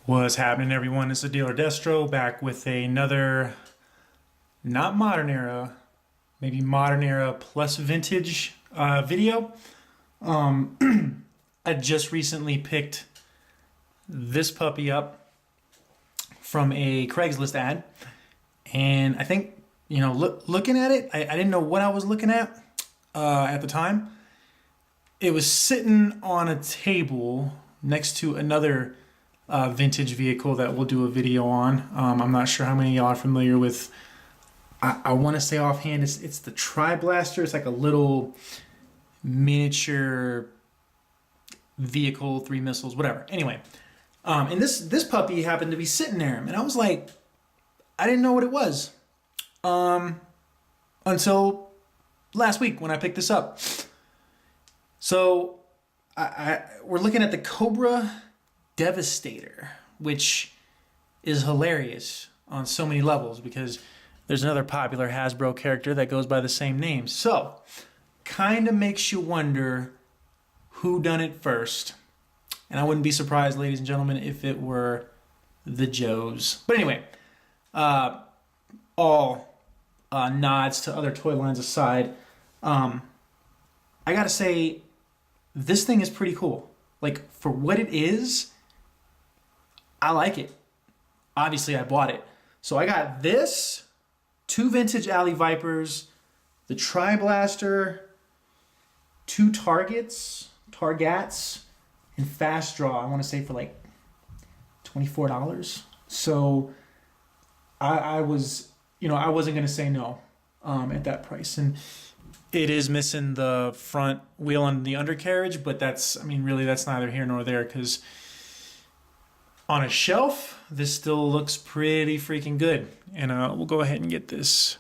What's happening, everyone? It's the Dealer Destro back with another, not modern era, maybe modern era plus vintage video. I just recently picked this puppy up from a Craigslist ad, and I think, looking at it, I didn't know what I was looking at the time. It was sitting on a table next to another vintage vehicle that we'll do a video on. I'm not sure how many of y'all are familiar with. I want to say offhand, it's the Tri-Blaster. It's like a little miniature vehicle, 3 missiles, whatever. Anyway, and this puppy happened to be sitting there, and I was like, I didn't know what it was until last week when I picked this up. So we're looking at the Cobra Devastator, which is hilarious on so many levels because there's another popular Hasbro character that goes by the same name. So, kind of makes you wonder who done it first. And I wouldn't be surprised, ladies and gentlemen, if it were the Joes. But anyway, all nods to other toy lines aside, I gotta say, this thing is pretty cool. Like, for what it is, I like it. Obviously, I bought it. So I got this, 2 vintage Alley Vipers, the Tri-Blaster, 2 Targats, and Fast Draw, I want to say for like $24. So I was, I wasn't going to say no at that price. And it is missing the front wheel and the undercarriage, but that's neither here nor there because on a shelf, this still looks pretty freaking good. And we'll go ahead and get this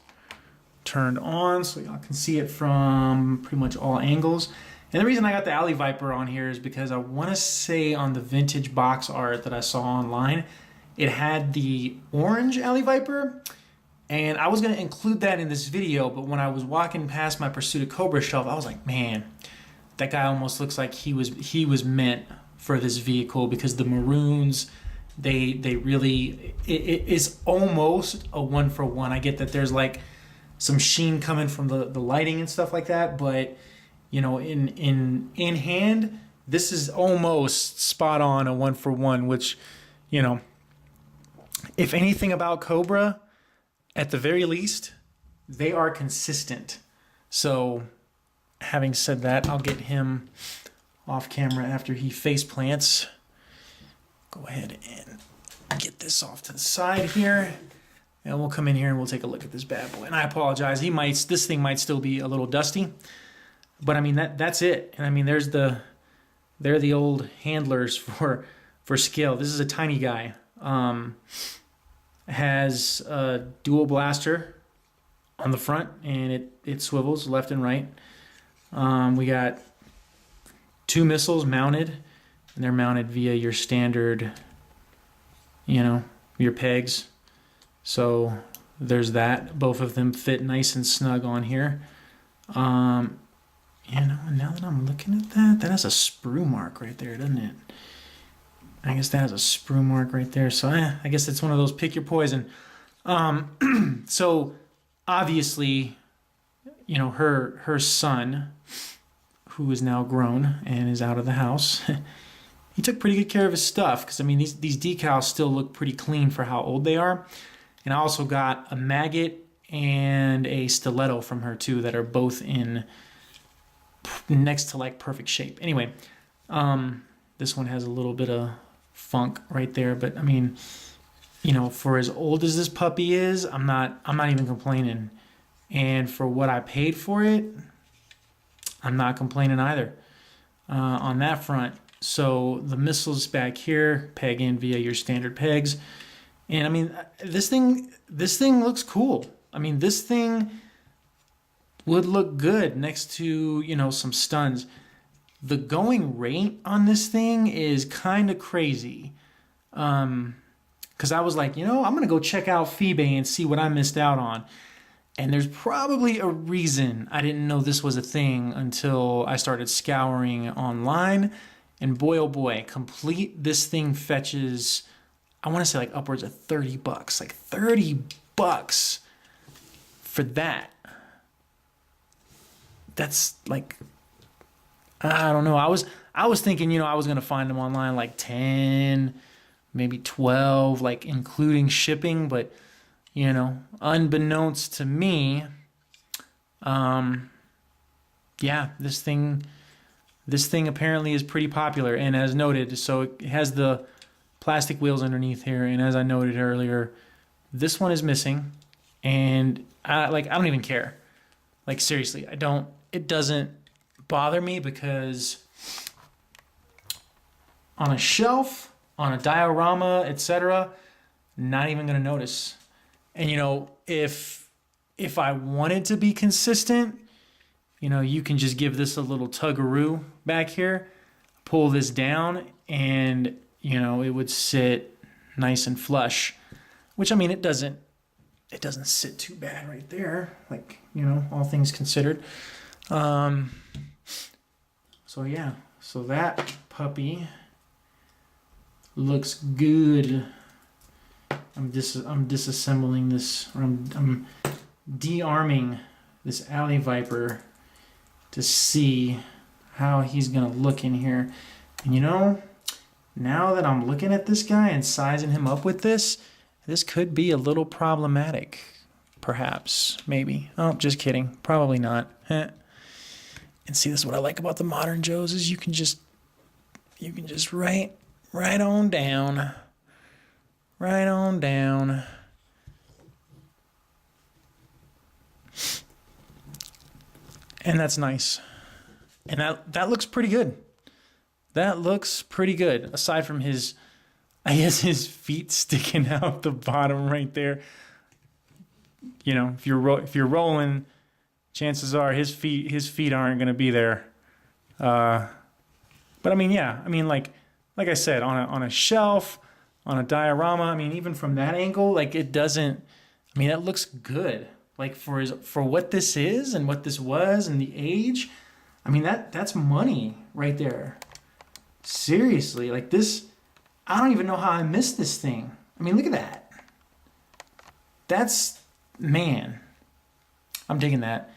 turned on so y'all can see it from pretty much all angles. And the reason I got the Alley Viper on here is because I want to say on the vintage box art that I saw online, it had the orange Alley Viper. And I was going to include that in this video, but when I was walking past my Pursuit of Cobra shelf, I was like, man, that guy almost looks like he was meant for this vehicle because the maroons, they really, it is almost a 1-for-1. I get that there's like some sheen coming from the lighting and stuff like that, but in hand, this is almost spot on a 1-for-1, which, if anything about Cobra, at the very least, they are consistent. So, having said that, I'll get him off camera after he face plants. Go ahead and get this off to the side here. And we'll come in here and we'll take a look at this bad boy. And I apologize, this thing might still be a little dusty. But I mean, that's it. And I mean, they're the old handlers for scale. This is a tiny guy. Has a dual blaster on the front, and it swivels left and right. We got 2 missiles mounted, and they're mounted via your standard, your pegs. So there's that. Both of them fit nice and snug on here. Now that I'm looking at that has a sprue mark right there, doesn't it? I guess that has a sprue mark right there. So I guess it's one of those pick your poison. So obviously, her son, who is now grown and is out of the house, he took pretty good care of his stuff. Because I mean, these decals still look pretty clean for how old they are. And I also got a maggot and a stiletto from her too that are both in next to like perfect shape. Anyway, this one has a little bit of funk right there, but I mean, for as old as this puppy is, I'm not even complaining. And for what I paid for it, I'm not complaining either on that front. So the missiles back here peg in via your standard pegs. And I mean, this thing looks cool. I mean, this thing would look good next to, some stuns. The going rate on this thing is kind of crazy. Because I was like, I'm going to go check out Phoebe and see what I missed out on. And there's probably a reason I didn't know this was a thing until I started scouring online. And boy, oh boy, this thing fetches I want to say like upwards of $30, like $30 for that. That's like, I don't know. I was thinking, I was gonna find them online like 10, maybe 12, like including shipping, but unbeknownst to me, yeah, this thing apparently is pretty popular, and as noted, so it has the plastic wheels underneath here, and as I noted earlier, this one is missing, and I don't even care. Like seriously, it doesn't bother me because on a shelf, on a diorama, etc., not even gonna notice. And if I wanted to be consistent, you can just give this a little tuggaroo back here, pull this down, and it would sit nice and flush. Which, I mean, it doesn't sit too bad right there, like, all things considered. So yeah, so that puppy looks good. I'm disassembling this, or I'm de-arming this alley viper to see how he's gonna look in here. And now that I'm looking at this guy and sizing him up with this could be a little problematic. Perhaps, maybe. Oh, just kidding. Probably not. And see, this is what I like about the modern Joes is you can just right on down. Right on down. And that's nice. And that looks pretty good. That looks pretty good. Aside from his feet sticking out the bottom right there. If you're rolling, chances are his feet aren't going to be there. But I mean, yeah. I mean, like I said, on a shelf, on a diorama. I mean, even from that angle, like it doesn't. I mean, that looks good. Like for what this is and what this was and the age. I mean, that's money right there. Seriously, like this. I don't even know how I missed this thing. I mean, look at that. Man, I'm digging that.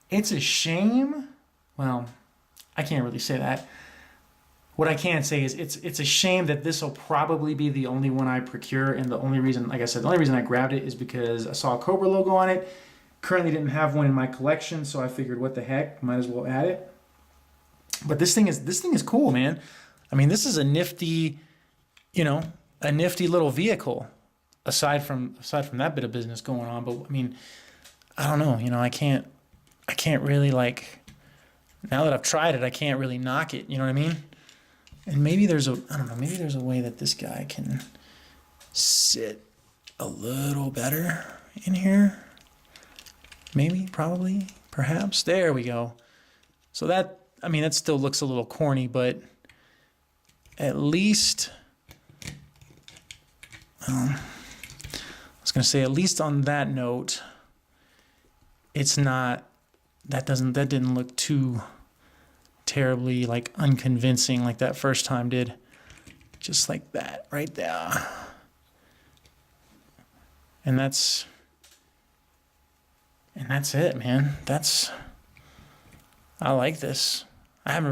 It's a shame. Well, I can't really say that. What I can say is it's a shame that this will probably be the only one I procure, and the only reason, like I said, the only reason I grabbed it is because I saw a Cobra logo on it. Currently didn't have one in my collection, so I figured, what the heck, might as well add it. But this thing is cool, man. I mean, this is a nifty little vehicle. Aside from that bit of business going on, but I mean, I don't know. I can't really, like, now that I've tried it, I can't really knock it. You know what I mean? And maybe there's a way that this guy can sit a little better in here. Maybe, probably, perhaps. There we go. So that still looks a little corny, but at least, I was going to say, at least on that note, it's not, that didn't look too terribly, like, unconvincing like that first time did. Just like that right there. And that's it, man. I like this. I haven't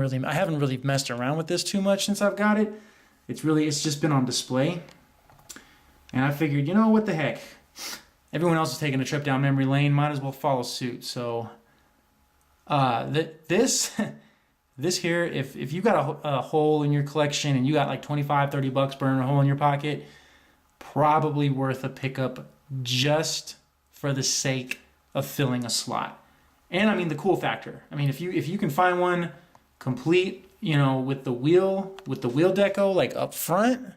really messed around with this too much since I've got it. It's just been on display. And I figured, what the heck? Everyone else is taking a trip down memory lane, might as well follow suit. So this here, if you got a hole in your collection and you got like $25-30 burning a hole in your pocket, probably worth a pickup just for the sake of filling a slot. And I mean, the cool factor. I mean, if you can find one complete, with the wheel deco, like up front,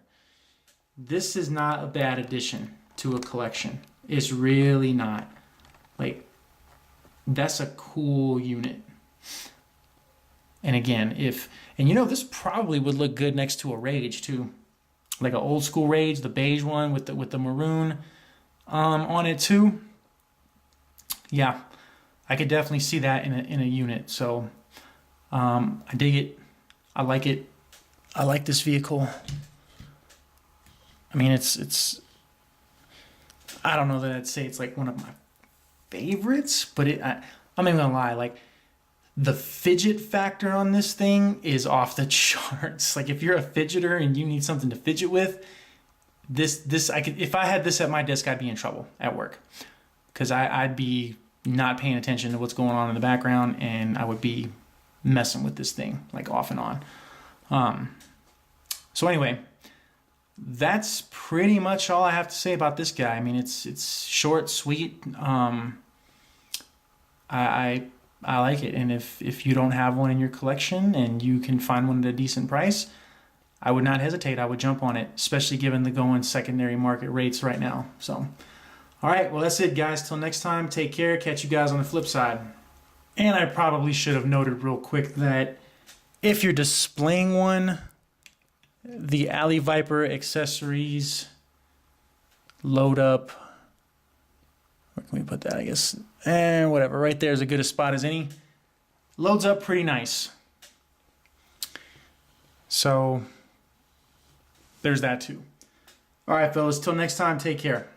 this is not a bad addition to a collection. It's really not. Like, that's a cool unit. And again, this probably would look good next to a Rage too, like an old school Rage, the beige one with the maroon on it too. Yeah, I could definitely see that in a unit. So I dig it. I like it. I like this vehicle. I mean, I don't know that I'd say it's like one of my favorites, but I'm not even gonna lie, like the fidget factor on this thing is off the charts. Like if you're a fidgeter and you need something to fidget with, this I could, if I had this at my desk, I'd be in trouble at work because I'd be not paying attention to what's going on in the background, and I would be messing with this thing like off and on. So anyway, that's pretty much all I have to say about this guy. I mean, it's short, sweet. I like it, and if you don't have one in your collection and you can find one at a decent price, I would not hesitate. I would jump on it, especially given the going secondary market rates right now. So, all right, well, that's it, guys. Till next time, take care. Catch you guys on the flip side. And I probably should have noted real quick that if you're displaying one, the Alley Viper accessories load up. Where can we put that? I guess, whatever. Right there is as good a spot as any. Loads up pretty nice. So there's that too. All right, fellas. Till next time, take care.